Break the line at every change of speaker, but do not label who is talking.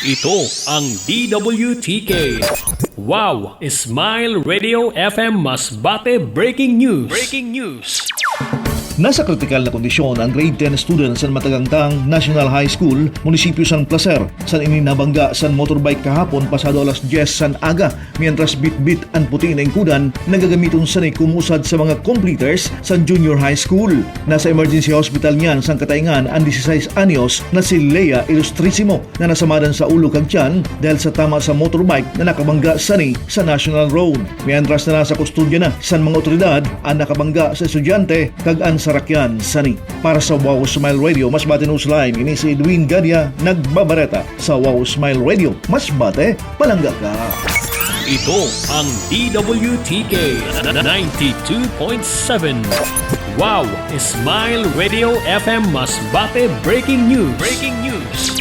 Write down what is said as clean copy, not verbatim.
Ito ang DWTK. Wow! Smile Radio FM Masbate Breaking News. Breaking News.
Nasa kritikal na kondisyon ang grade 10 students sa Matagangtang National High School, munisipyo San Placer, sa ininabangga sa motorbike kahapon pasado alas 10 san aga, mientras bit-bit ang puti na ingkudan na gagamiton sa kumusad sa mga completers sa junior high school. Nasa emergency hospital niyan sang kataingan ang 16 anyos na si Lea Ilustrissimo na nasamadan sa ulo kag tiyan dahil sa tama sa motorbike na nakabangga sa National Road. Mientras na nasa kustudya na sa mga otoridad ang nakabangga sa estudyante kag ang sarakyan sani. Para sa Wow Smile Radio, Masbate Newsline, ini si Edwin Gadia nagbabareta sa Wow Smile Radio. Masbate, palangga ka.
Ito ang DWTK 92.7. Wow! Smile Radio FM Masbate Breaking News. Breaking News.